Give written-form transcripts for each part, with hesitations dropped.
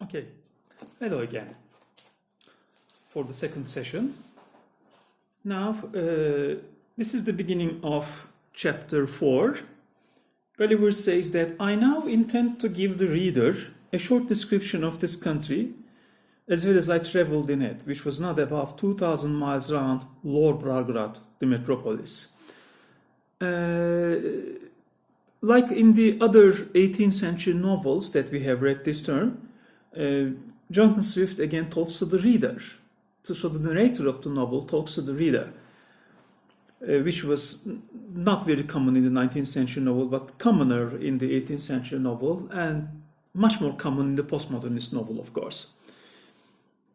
Okay, hello again for the second session. Now, this is the beginning of chapter 4. Gulliver says that I now intend to give the reader a short description of this country as well as I traveled in it, which was not above 2,000 miles round Lorbragrat, the metropolis. Like in the other 18th century novels that we have read this term, Jonathan Swift again talks to the reader. So the narrator of the novel talks to the reader, which was not very common in the 19th century novel, but commoner in the 18th century novel, and much more common in the postmodernist novel, of course.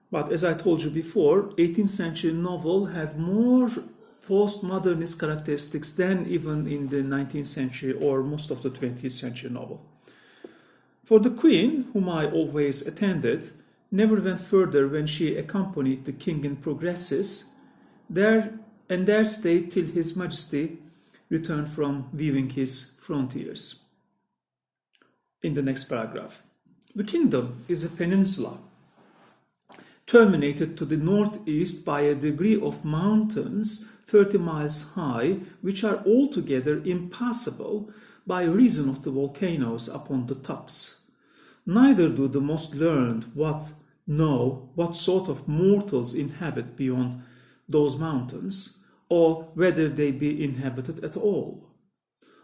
But as I told you before, 18th century novel had more postmodernist characteristics than even in the 19th century or most of the 20th century novel. For the queen, whom I always attended, never went further when she accompanied the king in progresses, there stayed till his majesty returned from viewing his frontiers. In the next paragraph, the kingdom is a peninsula, terminated to the northeast by a degree of mountains 30 miles high, which are altogether impassable by reason of the volcanoes upon the tops. Neither do the most learned know what sort of mortals inhabit beyond those mountains, or whether they be inhabited at all.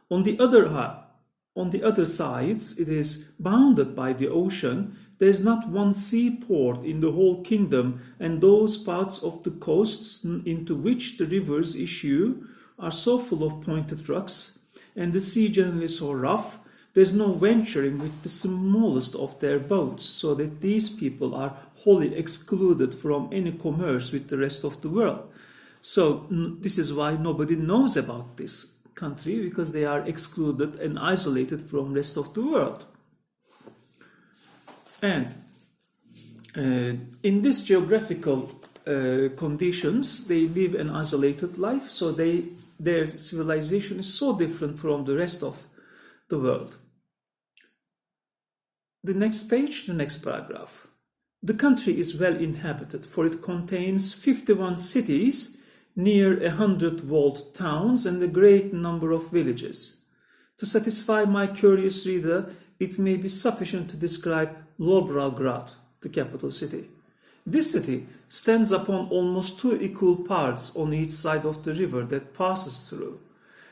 On the other sides, it is bounded by the ocean. There is not one seaport in the whole kingdom, and those parts of the coasts into which the rivers issue are so full of pointed rocks, and the sea generally so rough, there is no venturing with the smallest of their boats, so that these people are wholly excluded from any commerce with the rest of the world. So this is why nobody knows about this country, because they are excluded and isolated from the rest of the world. And in these geographical conditions, they live an isolated life, so their civilization is so different from the rest of the world. The next page, the next paragraph. The country is well inhabited, for it contains 51 cities, near 100 walled towns, and a great number of villages. To satisfy my curious reader, it may be sufficient to describe Lorbragrat, the capital city. This city stands upon almost 2 equal parts on each side of the river that passes through.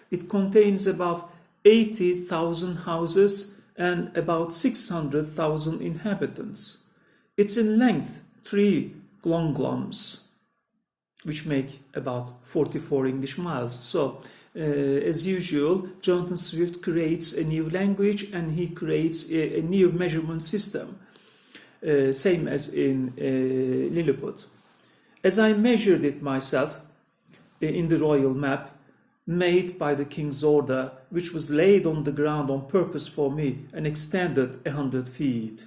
It contains about 80,000 houses and about 600,000 inhabitants. It's in length 3 glonglums, which make about 44 English miles. So, as usual, Jonathan Swift creates a new language and he creates a new measurement system, same as in Lilliput. As I measured it myself in the royal map, made by the king's order, which was laid on the ground on purpose for me and extended 100 feet.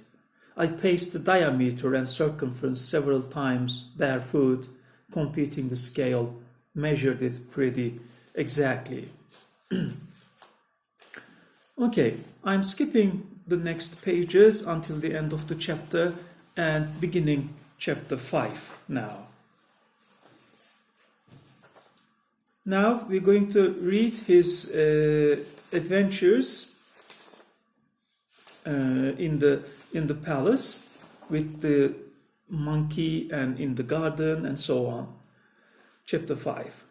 I paced the diameter and circumference several times barefoot, computing the scale, measured it pretty exactly. Okay, I'm skipping the next pages until the end of the chapter and beginning chapter 5 now. Now we're going to read his adventures in the palace with the monkey and in the garden and so on. Chapter 5.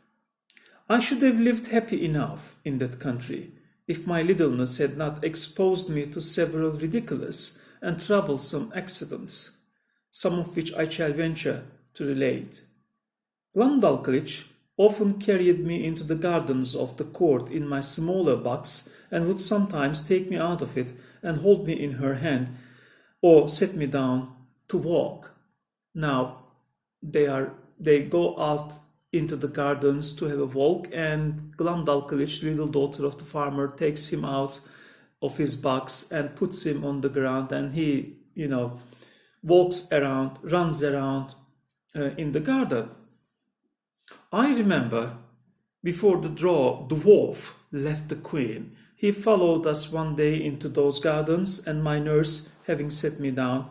I should have lived happy enough in that country if my littleness had not exposed me to several ridiculous and troublesome accidents, some of which I shall venture to relate. Glumdalclitch often carried me into the gardens of the court in my smaller box, and would sometimes take me out of it and hold me in her hand, or set me down to walk. Now they go out into the gardens to have a walk, and Glumdalclitch, little daughter of the farmer, takes him out of his box and puts him on the ground, and he, walks around, runs around in the garden. I remember, before the dwarf left the queen, he followed us one day into those gardens, and my nurse, having set me down,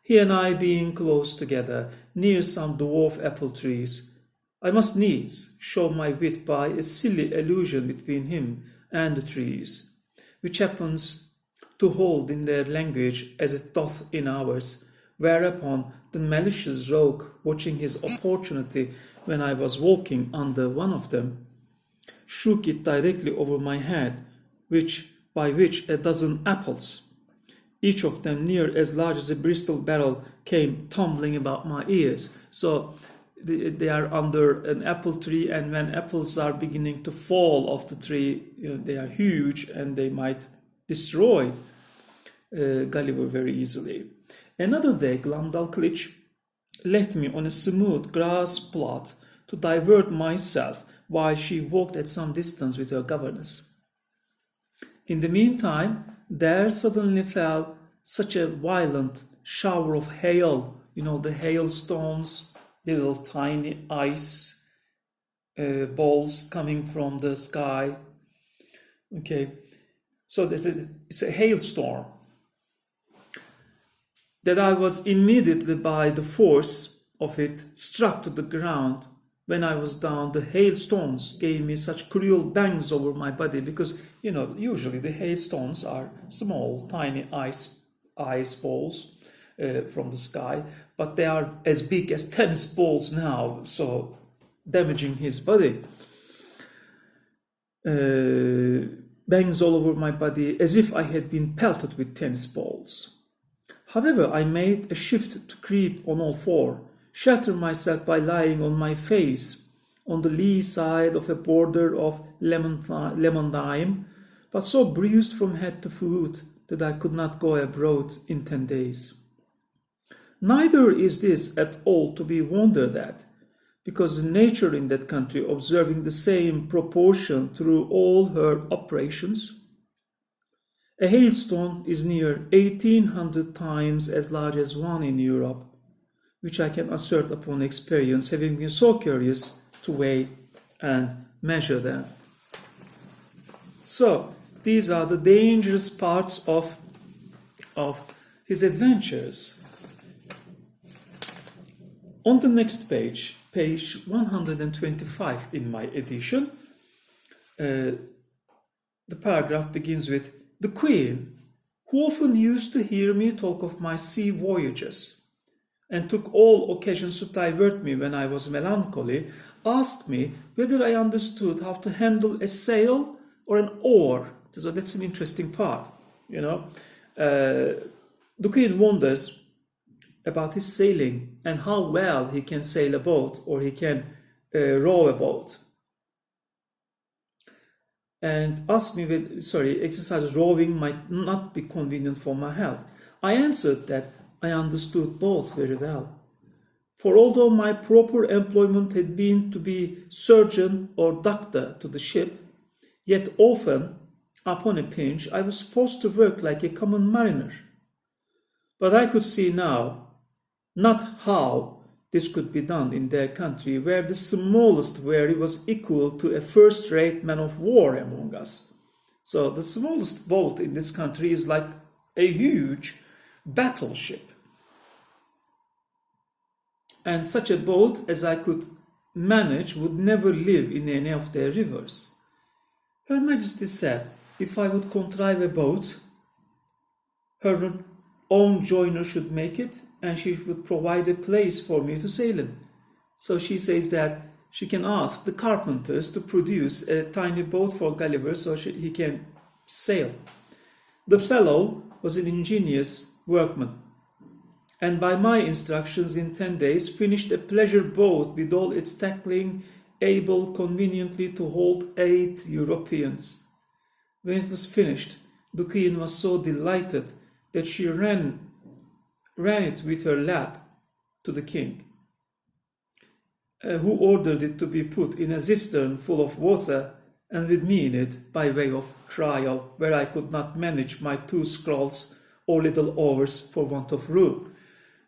he and I being close together, near some dwarf apple trees. I must needs show my wit by a silly allusion between him and the trees, which happens to hold in their language as it doth in ours, whereupon the malicious rogue, watching his opportunity when I was walking under one of them, shook it directly over my head, by which a dozen apples, each of them near as large as a Bristol barrel, came tumbling about my ears. So they are under an apple tree, and when apples are beginning to fall off the tree, they are huge and they might destroy Gulliver very easily. Another day, Glumdalclitch left me on a smooth grass plot to divert myself while she walked at some distance with her governess. In the meantime, there suddenly fell such a violent shower of hail, the hailstones, little tiny ice balls coming from the sky. Okay, so it's a hailstorm, that I was immediately by the force of it struck to the ground. When I was down, the hailstones gave me such cruel bangs over my body because, usually the hailstones are small, tiny ice balls from the sky, but they are as big as tennis balls now, so damaging his body. Bangs all over my body as if I had been pelted with tennis balls. However, I made a shift to creep on all four, shelter myself by lying on my face on the lee side of a border of lemon thyme, but so bruised from head to foot that I could not go abroad in 10 days. Neither is this at all to be wondered at, because nature in that country, observing the same proportion through all her operations, a hailstone is near 1800 times as large as one in Europe, which I can assert upon experience, having been so curious to weigh and measure them. So, these are the dangerous parts of his adventures. On the next page 125 in my edition, the paragraph begins with, "The Queen, who often used to hear me talk of my sea voyages, and took all occasions to divert me when I was melancholy, asked me whether I understood how to handle a sail or an oar." So that's an interesting part, The Queen wonders about his sailing and how well he can sail a boat or he can row a boat. And asked me exercise rowing might not be convenient for my health. I answered that I understood both very well. For although my proper employment had been to be surgeon or doctor to the ship, yet often, upon a pinch, I was forced to work like a common mariner. But I could see now not how this could be done in their country, where the smallest wherry was equal to a first-rate man of war among us. So the smallest boat in this country is like a huge battleship. And such a boat as I could manage would never live in any of their rivers. Her Majesty said, if I would contrive a boat, her own joiner should make it, and she would provide a place for me to sail in. So she says that she can ask the carpenters to produce a tiny boat for Gulliver so he can sail. The fellow was an ingenious workman, and by my instructions in 10 days finished a pleasure boat with all its tackling, able conveniently to hold 8 Europeans. When it was finished, the Queen was so delighted that she ran it with her lap to the king, who ordered it to be put in a cistern full of water and with me in it by way of trial, where I could not manage my 2 sculls or little oars for want of room.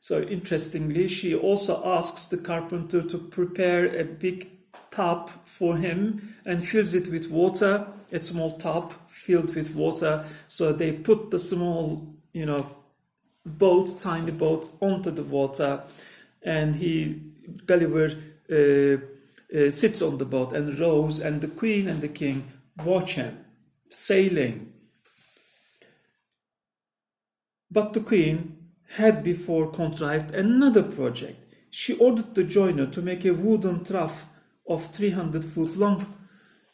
So interestingly, she also asks the carpenter to prepare a big tub for him and fills it with water, a small tub filled with water. So they put the small, boat, tiny boat, onto the water, and Gulliver sits on the boat and rows, and the queen and the king watch him sailing. But the queen had before contrived another project. She ordered the joiner to make a wooden trough of 300 foot long,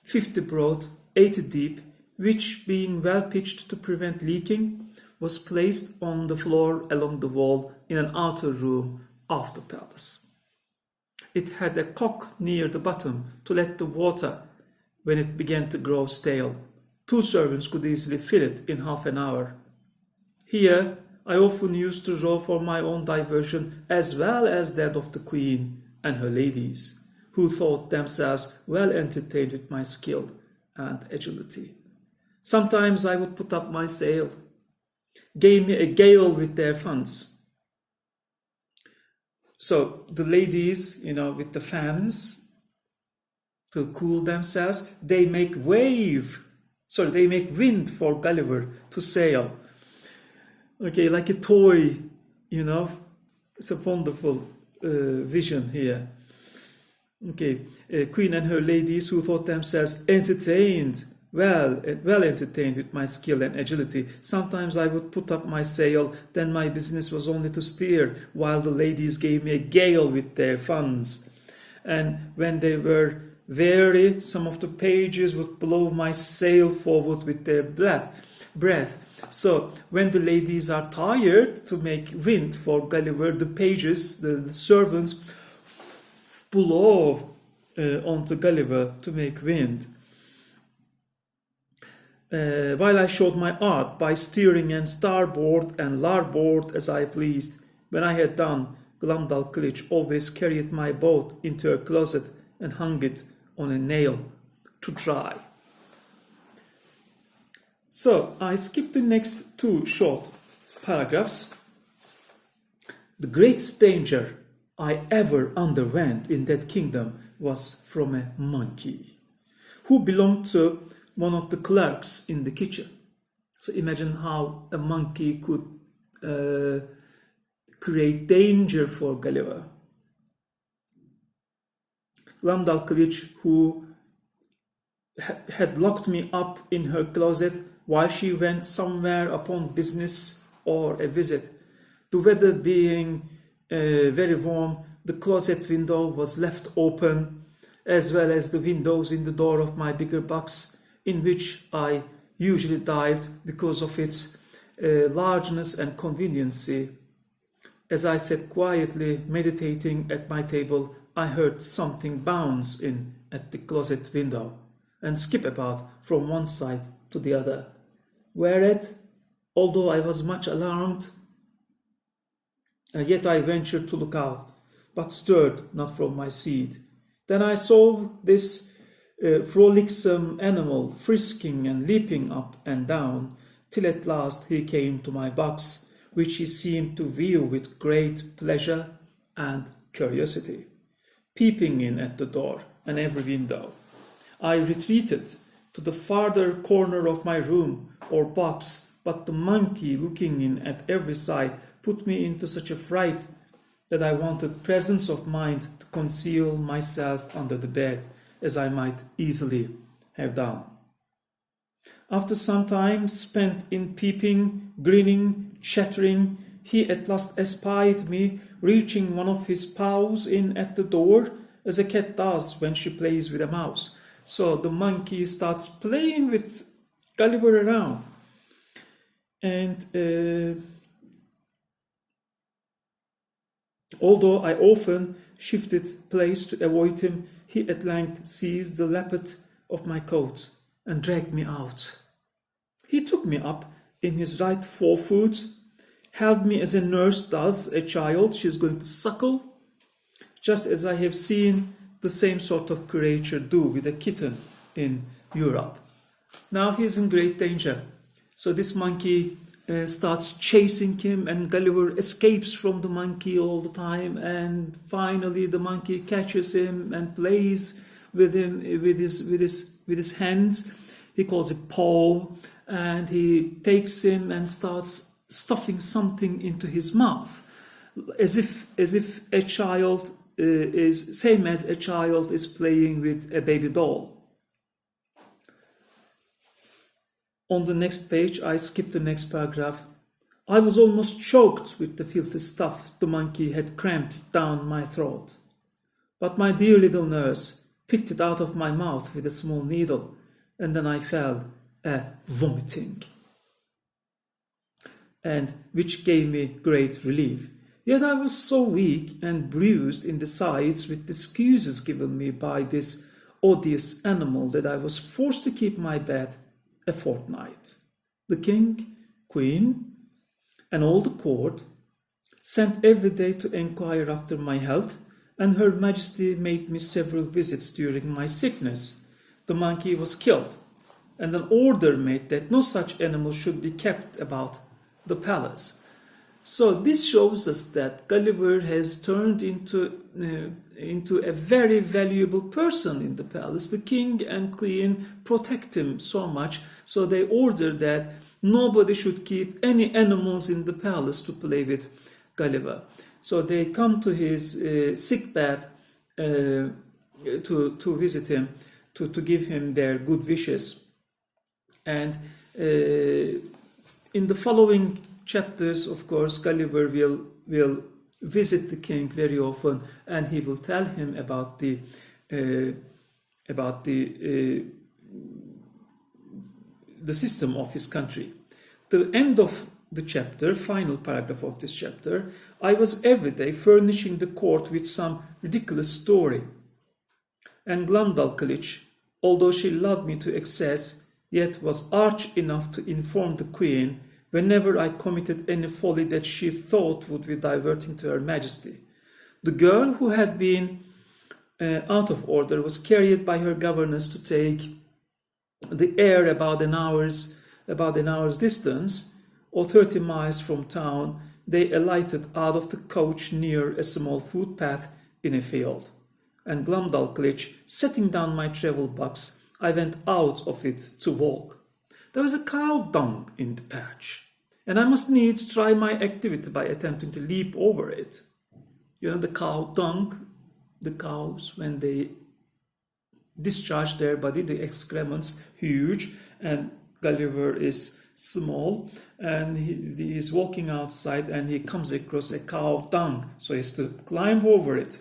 50 broad, 80 deep, which, being well pitched to prevent leaking, was placed on the floor along the wall in an outer room of the palace. It had a cock near the bottom to let the water when it began to grow stale. 2 servants could easily fill it in half an hour. Here I often used to row for my own diversion as well as that of the queen and her ladies, who thought themselves well entertained with my skill and agility. Sometimes I would put up my sail, gave me a gale with their fans. So the ladies, with the fans to cool themselves, they make wind for Gulliver to sail. Okay, like a toy, it's a wonderful vision here. Okay, queen and her ladies who thought themselves well entertained with my skill and agility. Sometimes I would put up my sail, then my business was only to steer, while the ladies gave me a gale with their fans. And when they were weary, some of the pages would blow my sail forward with their breath. So when the ladies are tired to make wind for Gulliver, the pages, the servants, blow onto Gulliver to make wind. While I showed my art by steering and starboard and larboard as I pleased. When I had done, Glumdalclitch always carried my boat into her closet and hung it on a nail to dry. So I skip the next 2 short paragraphs. The greatest danger I ever underwent in that kingdom was from a monkey who belonged to one of the clerks in the kitchen. So imagine how a monkey could create danger for Gulliver. Glumdalclitch, who had locked me up in her closet while she went somewhere upon business or a visit. The weather being very warm, the closet window was left open, as well as the windows in the door of my bigger box, in which I usually dived because of its largeness and conveniency. As I sat quietly meditating at my table, I heard something bounce in at the closet window and skip about from one side to the other. Whereat, although I was much alarmed, yet I ventured to look out, but stirred not from my seat. Then I saw this frolicsome animal frisking and leaping up and down, till at last he came to my box, which he seemed to view with great pleasure and curiosity. Peeping in at the door and every window, I retreated to the farther corner of my room or box, but the monkey, looking in at every side, put me into such a fright that I wanted presence of mind to conceal myself under the bed, as I might easily have done. After some time spent in peeping, grinning, chattering, he at last espied me, reaching one of his paws in at the door, as a cat does when she plays with a mouse. So the monkey starts playing with Gulliver around. And although I often shifted place to avoid him, he at length seized the lappet of my coat and dragged me out. He took me up in his right forefoot, held me as a nurse does a child she's going to suckle, just as I have seen the same sort of creature do with a kitten in Europe. Now he's in great danger. So this monkey starts chasing him, and Gulliver escapes from the monkey all the time, and finally the monkey catches him and plays with him with his hands. He calls it paw, and he takes him and starts stuffing something into his mouth, as if a child is same as a child is playing with a baby doll. On the next page, I skip the next paragraph. I was almost choked with the filthy stuff the monkey had crammed down my throat. But my dear little nurse picked it out of my mouth with a small needle, and then I fell vomiting, and which gave me great relief. Yet I was so weak and bruised in the sides with the excuses given me by this odious animal that I was forced to keep my bed a fortnight. The king, queen, and all the court sent every day to inquire after my health, and Her Majesty made me several visits during my sickness. The monkey was killed, and an order made that no such animal should be kept about the palace. So this shows us that Gulliver has turned into a very valuable person in the palace. The king and queen protect him so much, so they order that nobody should keep any animals in the palace to play with Gulliver. So they come to his sick bed to visit him, to give him their good wishes. And in the following chapters, of course, Gulliver will visit the king very often, and he will tell him about the system of his country. The end of the chapter, final paragraph of this chapter, I was every day furnishing the court with some ridiculous story. And Glumdalclitch, although she loved me to excess, yet was arch enough to inform the queen whenever I committed any folly that she thought would be diverting to Her Majesty. The girl who had been out of order was carried by her governess to take the air about an hour's distance, or 30 miles from town. They alighted out of the coach near a small footpath in a field. And Glumdalclitch, setting down my travel box, I went out of it to walk. There was a cow dung in the patch, and I must needs try my activity by attempting to leap over it. You know, the cow dung, the cows, when they discharge their body, the excrements huge, and Gulliver is small, and he is walking outside, and he comes across a cow dung, so he has to climb over it.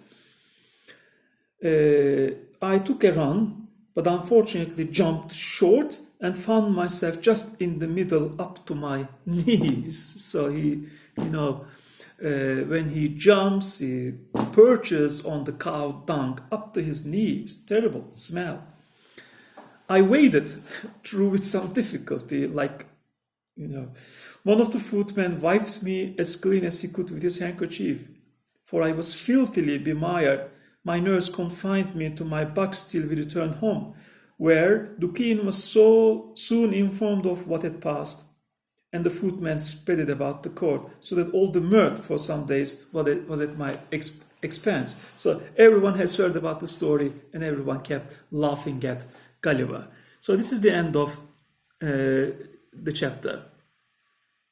I took a run, but unfortunately jumped short and found myself just in the middle up to my knees. So he, when he jumps, he perches on the cow dung up to his knees. Terrible smell. I waded through with some difficulty, one of the footmen wiped me as clean as he could with his handkerchief, for I was filthily bemired. My nurse confined me to my box till we returned home, where the king was so soon informed of what had passed, and the footman spread it about the court, so that all the mirth for some days was at my expense. So everyone has heard about the story, and everyone kept laughing at Gulliver. So this is the end of the chapter.